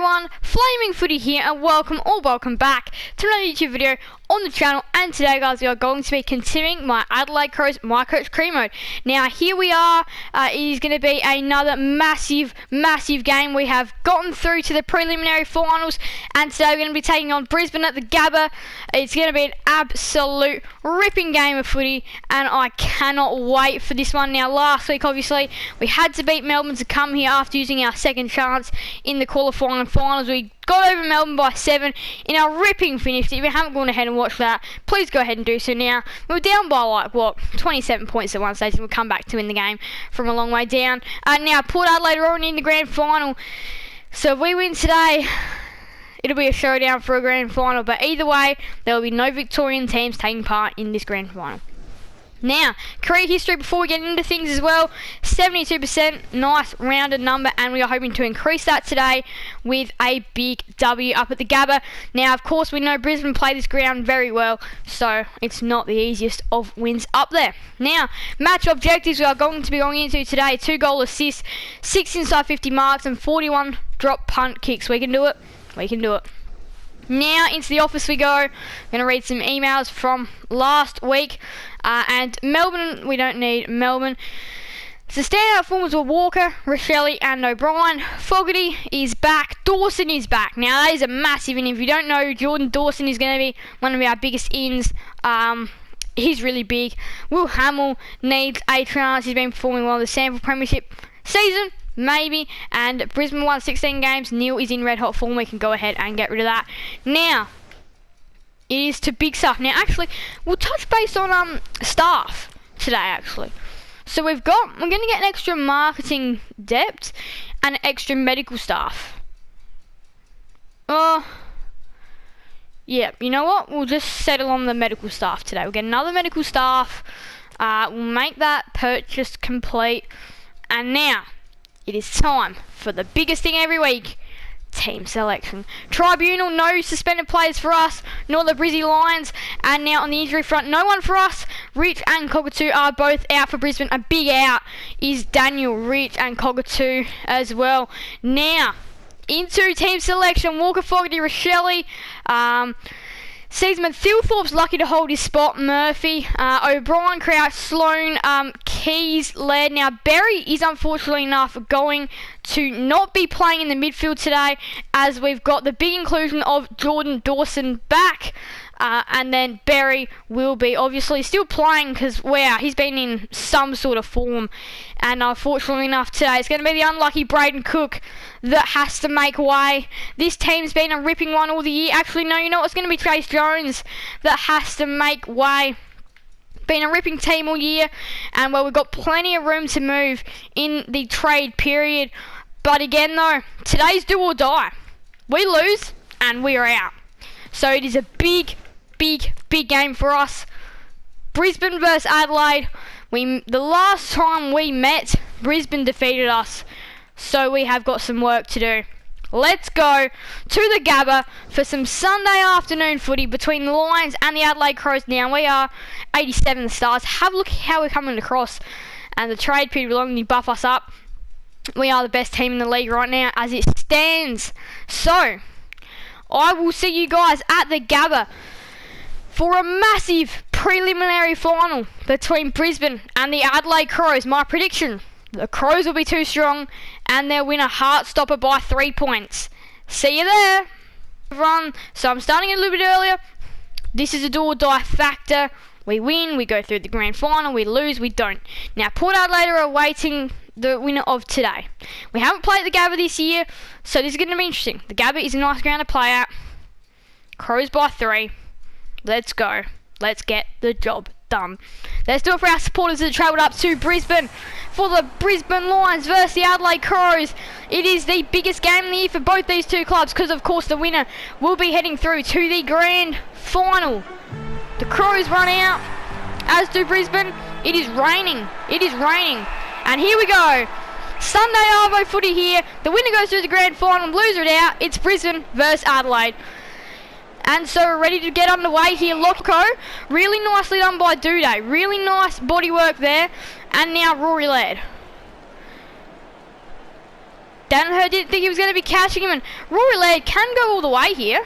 everyone, Flaming Footy here, and welcome back to another YouTube video on the channel. And today, guys, we are going to be continuing my Adelaide Crows My Coach Cream mode. Now here we are. It is going to be another massive game. We have gotten through to the preliminary finals, and today we're going to be taking on Brisbane at the Gabba. It's going to be an absolute ripping game of footy, and I cannot wait for this one. Now last week, obviously, we had to beat Melbourne to come here after using our second chance in the qualifying finals. We got over Melbourne by 7 in our ripping finish. If you haven't gone ahead and watched that, please go ahead and do so now. We were down by 27 points at one stage, and we'll come back to win the game from a long way down. Now Port Adelaide are already in the grand final, so if we win today, it'll be a showdown for a grand final. But either way, there will be no Victorian teams taking part in this grand final. Now, career history before we get into things as well, 72%, nice rounded number, and we are hoping to increase that today with a big W up at the Gabba. Now, of course, we know Brisbane play this ground very well, so it's not the easiest of wins up there. Now, match objectives we are going to be going into today: 2 goal assists, 6 inside 50 marks, and 41 drop punt kicks. We can do it. We can do it. Now into the office we go. I'm going to read some emails from last week. And Melbourne, we don't need Melbourne. So standout performers were Walker, Rochelle and O'Brien. Fogarty is back. Dawson is back. Now that is a massive in. If you don't know, Jordan Dawson is going to be one of our biggest ins. He's really big. Will Hamill needs a chance. He's been performing well in the Sample Premiership season. Maybe, and Brisbane won 16 games. Neil is in red hot form. We can go ahead and get rid of that. Now, it is to big stuff. Now, actually, we'll touch base on staff today, actually. So we're going to get an extra marketing depth and extra medical staff. Yeah, you know what? We'll just settle on the medical staff today. We'll get another medical staff. We'll make that purchase complete. And now, it is time for the biggest thing every week, team selection. Tribunal, no suspended players for us, nor the Brizzy Lions. And now on the injury front, no one for us. Rich and Cockatoo are both out for Brisbane. A big out is Daniel, Rich and Cockatoo as well. Now, into team selection, Walker, Fogarty, Rochelle, Seaman, Thilthorpe's lucky to hold his spot. Murphy, O'Brien, Crouch, Sloan, Keys, Laird. Now, Berry is unfortunately enough going to not be playing in the midfield today, as we've got the big inclusion of Jordan Dawson back. And then Berry will be obviously still playing because, wow, he's been in some sort of form. And unfortunately enough today, it's going to be the unlucky Braden Cook that has to make way. This team's been a ripping one all the year. Actually, no, you know, it's going to be Chase Jones that has to make way. Been a ripping team all year. And, well, we've got plenty of room to move in the trade period. But again, though, today's do or die. We lose and we are out. So it is a big game for us. Brisbane vs Adelaide. The last time we met, Brisbane defeated us. So we have got some work to do. Let's go to the Gabba for some Sunday afternoon footy between the Lions and the Adelaide Crows. Now we are 87 stars. Have a look how we're coming across. And the trade period will only buff us up. We are the best team in the league right now as it stands. So I will see you guys at the Gabba for a massive preliminary final between Brisbane and the Adelaide Crows. My prediction, the Crows will be too strong and they'll win a heart-stopper by 3 points. See you there. So I'm starting a little bit earlier. This is a do-or-die factor. We win, we go through the grand final. We lose, we don't. Now, Port Adelaide are awaiting the winner of today. We haven't played the Gabba this year, so this is going to be interesting. The Gabba is a nice ground to play at. Crows by 3. Let's go. Let's get the job done. Let's do it for our supporters that have travelled up to Brisbane for the Brisbane Lions versus the Adelaide Crows. It is the biggest game of the year for both these two clubs because, of course, the winner will be heading through to the grand final. The Crows run out, as do Brisbane. It is raining. It is raining. And here we go. Sunday Arvo footy here. The winner goes through the grand final. Loser it out. It's Brisbane versus Adelaide. And so we're ready to get underway here. Loco, really nicely done by Duday. Really nice body work there. And now Rory Laird. Danaher didn't think he was going to be catching him, and Rory Laird can go all the way here.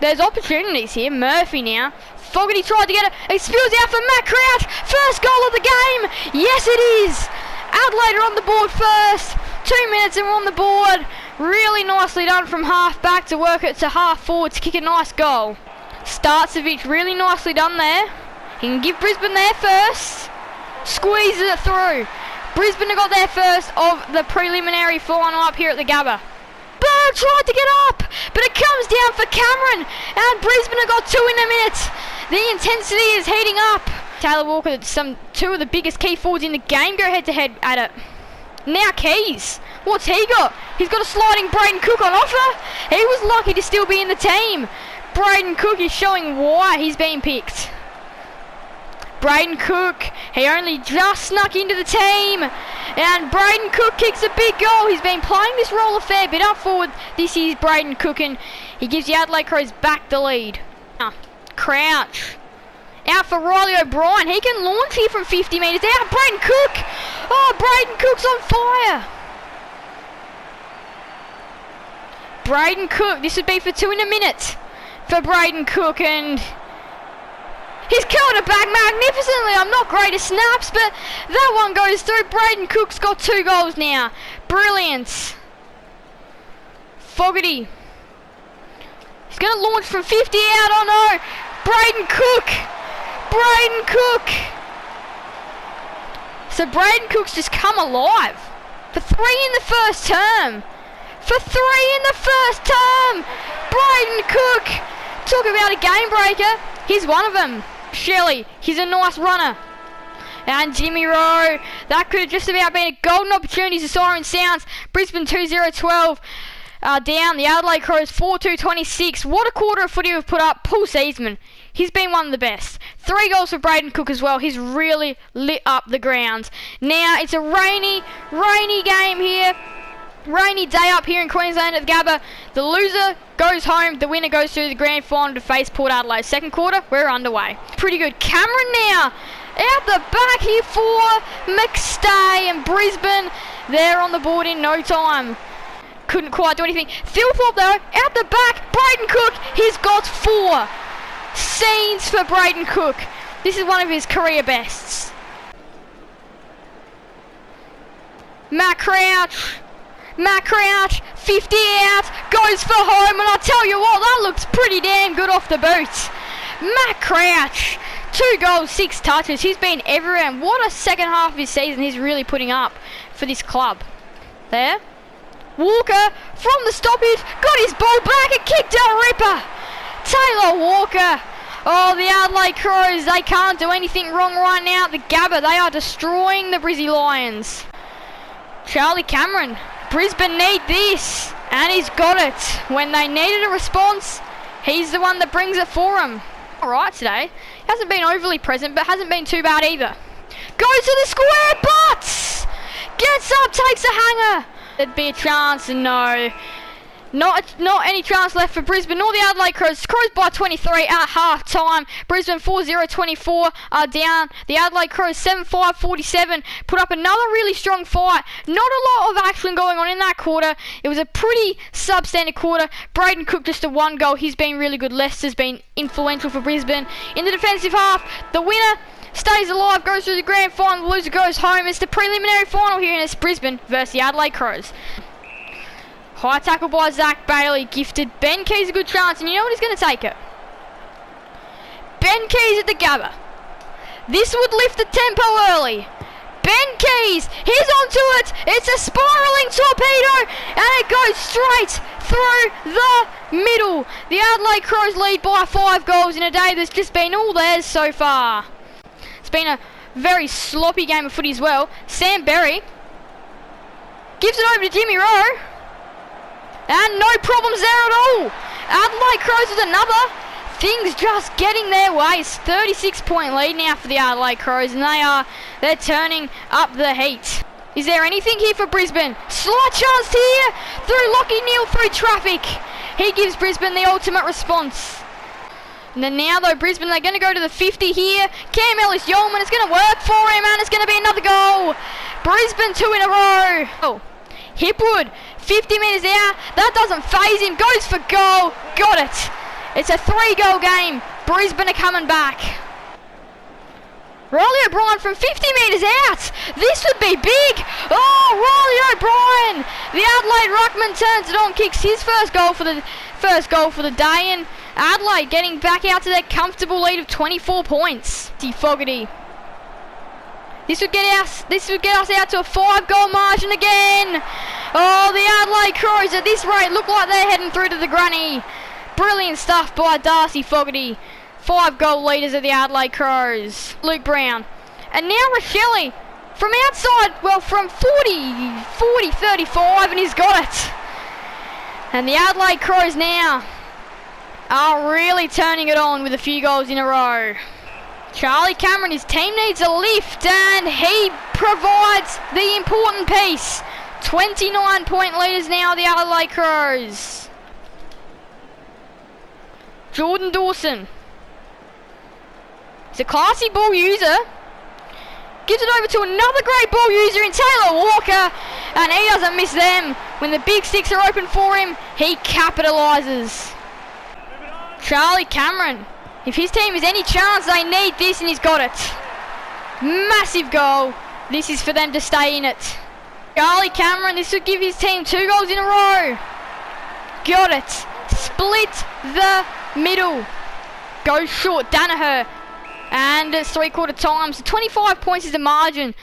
There's opportunities here. Murphy now. Fogarty tried to get it. It spills out for Matt Crouch. First goal of the game. Yes, it is. Adelaide are on the board first. 2 minutes and we're on the board. Really nicely done from half back to work it to half forward to kick a nice goal. Starcevic, really nicely done there. He can give Brisbane their first. Squeezes it through. Brisbane have got their first of the preliminary final up here at the Gabba. Bird tried to get up, but it comes down for Cameron, and Brisbane have got 2 in a minute. The intensity is heating up. Taylor Walker, two of the biggest key forwards in the game, go head to head at it. Now Keys, what's he got? He's got a sliding Braden Cook on offer. He was lucky to still be in the team. Braden Cook is showing why he's been picked. Braden Cook, he only just snuck into the team, and Braden Cook kicks a big goal. He's been playing this role a fair bit up forward. This is Braden Cook, and he gives the Adelaide Crows back the lead. Crouch. Out for Riley O'Brien. He can launch here from 50 metres out. Braden Cook. Oh, Braden Cook's on fire. Braden Cook. This would be for 2 in a minute for Braden Cook, and he's curled it back magnificently. I'm not great at snaps, but that one goes through. Braden Cook's got 2 goals now. Brilliant. Fogarty. He's going to launch from 50 out. Oh no. Braden Cook. Braden Cook. So Braden Cook's just come alive. For 3 in the first term. For 3 in the first term. Braden Cook. Talk about a game breaker. He's one of them. Shelley, he's a nice runner. And Jimmy Rowe. That could have just about been a golden opportunity as the siren sounds. Brisbane 2-0-12. Down. The Adelaide Crows 4-2-26. What a quarter of footy we've put up. Paul Seaman. He's been one of the best. 3 goals for Braden Cook as well. He's really lit up the grounds. Now, it's a rainy game here. Rainy day up here in Queensland at the Gabba. The loser goes home. The winner goes through the grand final to face Port Adelaide. Second quarter, we're underway. Pretty good. Cameron now. Out the back here for McStay, and Brisbane. They're on the board in no time. Couldn't quite do anything. Philthorpe though, out the back. Braden Cook, he's got 4 scenes for Braden Cook. This is one of his career bests. Matt Crouch, 50 out, goes for home, and I'll tell you what, that looks pretty damn good off the boot. Matt Crouch, 2 goals, 6 touches. He's been everywhere, and what a second half of his season he's really putting up for this club. There. Walker from the stoppage, got his ball back and kicked a ripper. Taylor Walker. Oh, the Adelaide Crows, they can't do anything wrong right now at the Gabba. They are destroying the Brizzy Lions. Charlie Cameron. Brisbane need this, and he's got it. When they needed a response, he's the one that brings it for them. All right today. Hasn't been overly present, but hasn't been too bad either. Goes to the square, but gets up, takes a hanger. There'd be a chance, and no. Not any chance left for Brisbane nor the Adelaide Crows. Crows by 23 at half time. Brisbane 4-0-24 are down. The Adelaide Crows 7-5-47 put up another really strong fight. Not a lot of action going on in that quarter. It was a pretty substandard quarter. Braden Cook just a 1 goal. He's been really good. Lester's been influential for Brisbane. In the defensive half, the winner stays alive, goes through the grand final. The loser goes home. It's the preliminary final here, and it's Brisbane versus the Adelaide Crows. High tackle by Zach Bailey, gifted Ben Keys a good chance, and you know what, he's going to take it. Ben Keys at the Gabba. This would lift the tempo early. Ben Keys, he's onto it. It's a spiralling torpedo, and it goes straight through the middle. The Adelaide Crows lead by 5 goals in a day that's just been all theirs so far. It's been a very sloppy game of footy as well. Sam Berry gives it over to Jimmy Rowe. And no problems there at all. Adelaide Crows with another. Things just getting their way. It's 36-point lead now for the Adelaide Crows, and they're turning up the heat. Is there anything here for Brisbane? Slight chance here through Lockie Neal through traffic. He gives Brisbane the ultimate response. And then now though, Brisbane, they're going to go to the 50 here. Cam Ellis-Yeoman, it's going to work for him, and it's going to be another goal. Brisbane 2 in a row. Oh. Hipwood, 50 metres out. That doesn't faze him. Goes for goal. Got it. It's a 3-goal game. Brisbane are coming back. Riley O'Brien from 50 metres out. This would be big. Oh, Riley O'Brien. The Adelaide ruckman turns it on, kicks his first goal for the day, and Adelaide getting back out to their comfortable lead of 24 points. Fogarty. This would get us out to a 5-goal margin again. Oh, the Adelaide Crows at this rate look like they're heading through to the granny. Brilliant stuff by Darcy Fogarty. 5-goal leaders of the Adelaide Crows. Luke Brown. And now Rochelle from outside, well, from 35, and he's got it. And the Adelaide Crows now are really turning it on with a few goals in a row. Charlie Cameron, his team needs a lift, and he provides the important piece. 29-point leaders now, the Adelaide Crows. Jordan Dawson. He's a classy ball user. Gives it over to another great ball user in Taylor Walker, and he doesn't miss them. When the big sticks are open for him, he capitalises. Charlie Cameron. If his team has any chance, they need this, and he's got it. Massive goal. This is for them to stay in it. Charlie Cameron, this would give his team 2 goals in a row. Got it. Split the middle. Goes short, Danaher. And it's 3/4 time, so 25 points is the margin.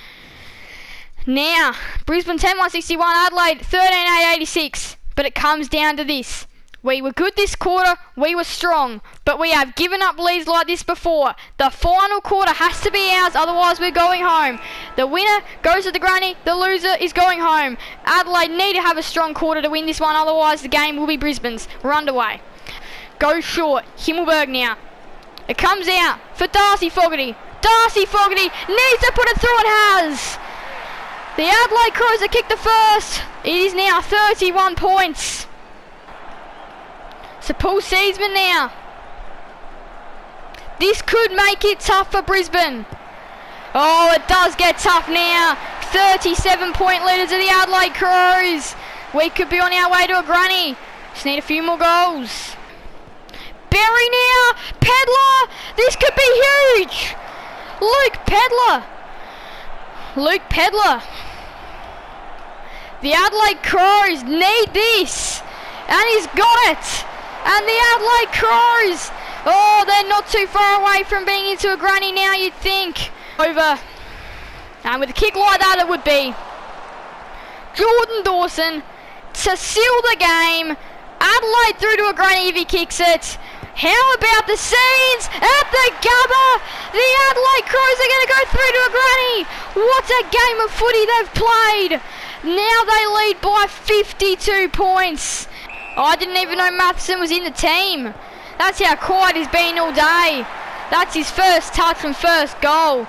Now, Brisbane 10-161, Adelaide 13-8-86. But it comes down to this. We were good this quarter, we were strong, but we have given up leads like this before. The final quarter has to be ours, otherwise we're going home. The winner goes to the granny, the loser is going home. Adelaide need to have a strong quarter to win this one, otherwise the game will be Brisbane's. We're underway. Go short, Himmelberg now. It comes out for Darcy Fogarty. Darcy Fogarty needs to put it through and has. The Adelaide Crows have kicked the first. It is now 31 points. So Paul Seedsman now. This could make it tough for Brisbane. Oh, it does get tough now. 37-point leaders of the Adelaide Crows. We could be on our way to a granny. Just need a few more goals. Berry now. Pedler. This could be huge. Luke Pedler. Luke Pedler. The Adelaide Crows need this. And he's got it. And the Adelaide Crows, oh, they're not too far away from being into a granny now, you'd think. Over. And with a kick like that, it would be. Jordan Dawson to seal the game. Adelaide through to a granny if he kicks it. How about the scenes at the Gabba? The Adelaide Crows are going to go through to a granny. What a game of footy they've played. Now they lead by 52 points. I didn't even know Matheson was in the team. That's how quiet he's been all day. That's his first touch from first goal.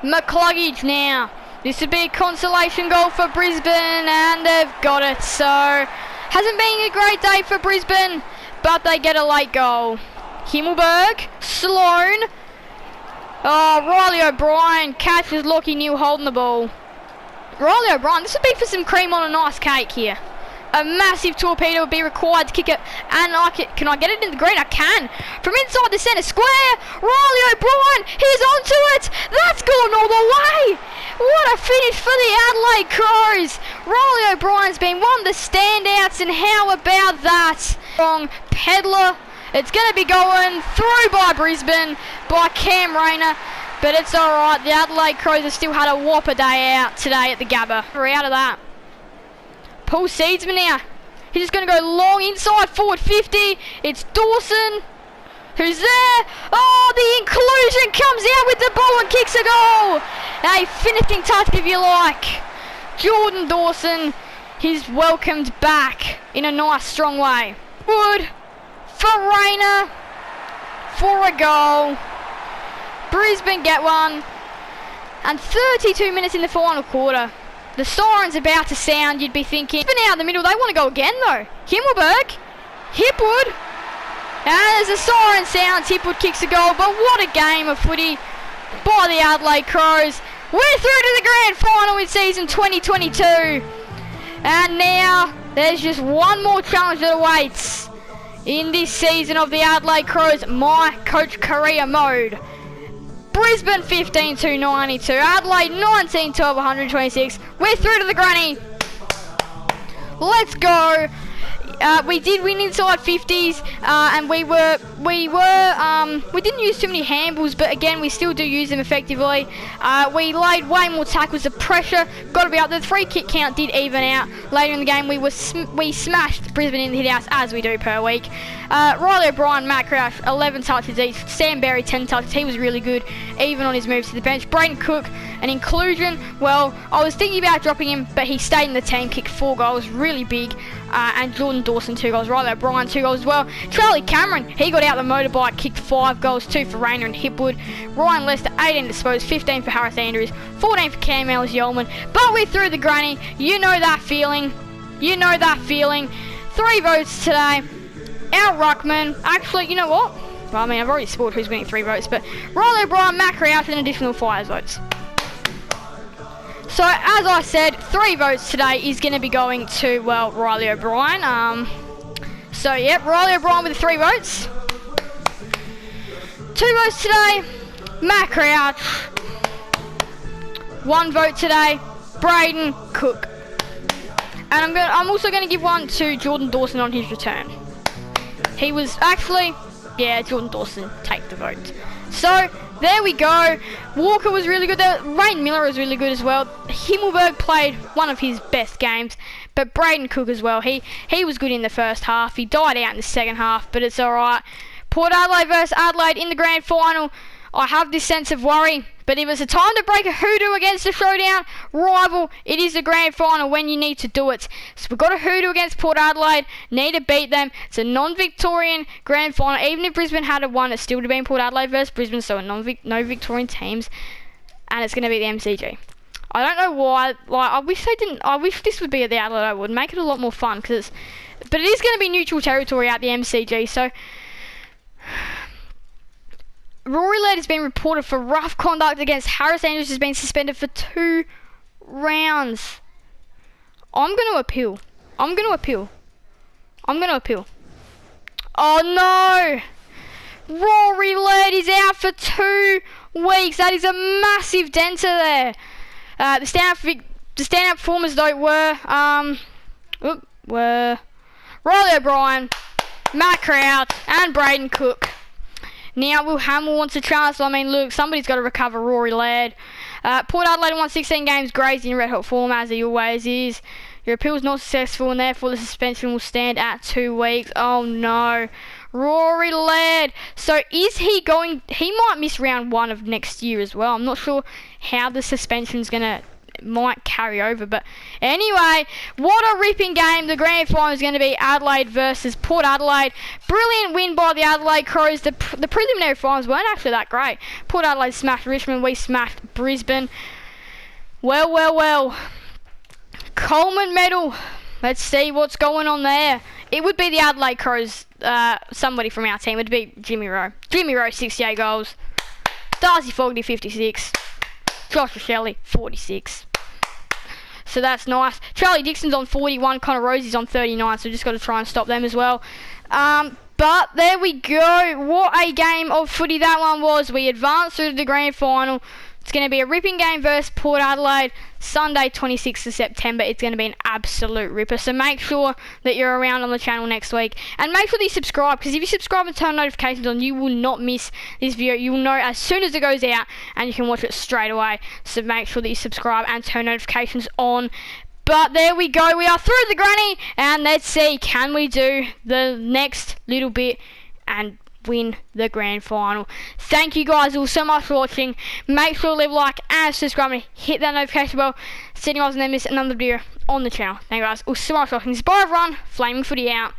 McCluggage now. This would be a consolation goal for Brisbane, and they've got it. So, hasn't been a great day for Brisbane, but they get a late goal. Himmelberg, Sloan. Oh, Riley O'Brien catches Lockie New holding the ball. Riley O'Brien, this would be for some cream on a nice cake here. A massive torpedo would be required to kick it, and can I get it in the green? I can. From inside the centre square, Riley O'Brien, he's onto it. That's gone all the way. What a finish for the Adelaide Crows. Riley O'Brien's been one of the standouts, and how about that? Wrong, Pedler. It's going to be going through by Brisbane, by Cam Rayner. But it's alright, the Adelaide Crows have still had a whopper day out today at the Gabba. We're out of that. Paul Seedsman now. He's just going to go long inside, forward 50. It's Dawson. Who's there? Oh, the inclusion comes out with the ball and kicks a goal. A finishing touch if you like. Jordan Dawson, he's welcomed back in a nice strong way. Wood for Rayner for a goal. Brisbane get one. And 32 minutes in the final quarter. The siren's about to sound, you'd be thinking. Been out in the middle, they want to go again though. Himmelberg, Hipwood. And as the siren sounds, Hipwood kicks a goal. But what a game of footy by the Adelaide Crows. We're through to the grand final in season 2022. And now, there's just one more challenge that awaits in this season of the Adelaide Crows My Coach Career Mode. Brisbane 15-292, Adelaide 19-12-126. We're through to the granny. Let's go. We did win inside 50s, and we didn't use too many handballs, but again, we still do use them effectively. We laid way more tackles. The pressure got to be up. The free kick count did even out. Later in the game, we smashed Brisbane in the hit house, as we do per week. Riley O'Brien, Matt Crouch, 11 touches each. Sam Berry, 10 touches. He was really good, even on his moves to the bench. Braden Cook, an inclusion. Well, I was thinking about dropping him, but he stayed in the team, kicked 4 goals, really big. And Jordan Dawson, 2 goals. Riley O'Brien, 2 goals as well. Charlie Cameron, he got out the motorbike, kicked 5 goals, 2 for Rayner and Hipwood. Ryan Lester, 18 disposed, 15 for Harris Andrews, 14 for Cam Ellis-Yeoman. But we're through the granny. You know that feeling. You know that feeling. 3 votes today. Our ruckman, actually, you know what? Well, I mean, I've already scored who's winning 3 votes, but Riley O'Brien, Matt Crouch, and additional 5 votes. So, as I said, 3 votes today is going to be going to, well, Riley O'Brien. So, yep, Riley O'Brien with 3 votes. 2 votes today, Matt Crouch. 1 vote today, Braden Cook. And I'm also going to give one to Jordan Dawson on his return. He was actually, yeah, Jordan Dawson, take the vote. So, there we go. Walker was really good. Rain Miller was really good as well. Himmelberg played one of his best games. But Braden Cook as well. He was good in the first half. He died out in the second half, but it's alright. Port Adelaide versus Adelaide in the grand final. I have this sense of worry, but if it's a time to break a hoodoo against a showdown rival, it is the grand final when you need to do it. So we've got a hoodoo against Port Adelaide, need to beat them. It's a non-Victorian grand final. Even if Brisbane had won, it still would have been Port Adelaide versus Brisbane, so no Victorian teams, and it's going to be the MCG. I don't know why. Like, I wish this would be at the Adelaide. Would make it a lot more fun, but it is going to be neutral territory at the MCG. So. Rory Laird has been reported for rough conduct against Harris Andrews, has been suspended for 2 rounds. I'm going to appeal. Oh no! Rory Laird is out for 2 weeks. That is a massive denter there. The stand-up performers though were Riley O'Brien, Matt Crouch, and Braden Cook. Now, Will Hamill wants a chance. I mean, look, somebody's got to recover Rory Laird. Port Adelaide won 16 games, Grays in red hot form, as he always is. Your appeal was not successful, and therefore the suspension will stand at 2 weeks. Oh, no. Rory Laird. So, is he going... He might miss round 1 of next year as well. I'm not sure how the suspension's going to... might carry over, but anyway, what a ripping game. The grand final is going to be Adelaide versus Port Adelaide. Brilliant win by the Adelaide Crows. The preliminary finals weren't actually that great. Port Adelaide smashed Richmond, we smashed Brisbane. Well, Coleman medal, let's see what's going on there. It would be the Adelaide Crows, somebody from our team. It would be Jimmy Rowe, 68 goals, Darcy Fogarty 56, Joshua Shelley 46. So that's nice. Charlie Dixon's on 41, Connor Rosie's on 39, so just got to try and stop them as well. But there we go. What a game of footy that one was. We advanced through to the grand final. It's going to be a ripping game versus Port Adelaide, Sunday 26th of September. It's going to be an absolute ripper. So make sure that you're around on the channel next week. And make sure that you subscribe, because if you subscribe and turn notifications on, you will not miss this video. You will know as soon as it goes out, and you can watch it straight away. So make sure that you subscribe and turn notifications on. But there we go. We are through the granny. And let's see, can we do the next little bit and win the grand final. Thank you guys all so much for watching. Make sure to leave a like and subscribe and hit that notification bell so you guys never miss another video on the channel. Thank you guys all so much for watching. This is bye everyone. Flaming Footy out.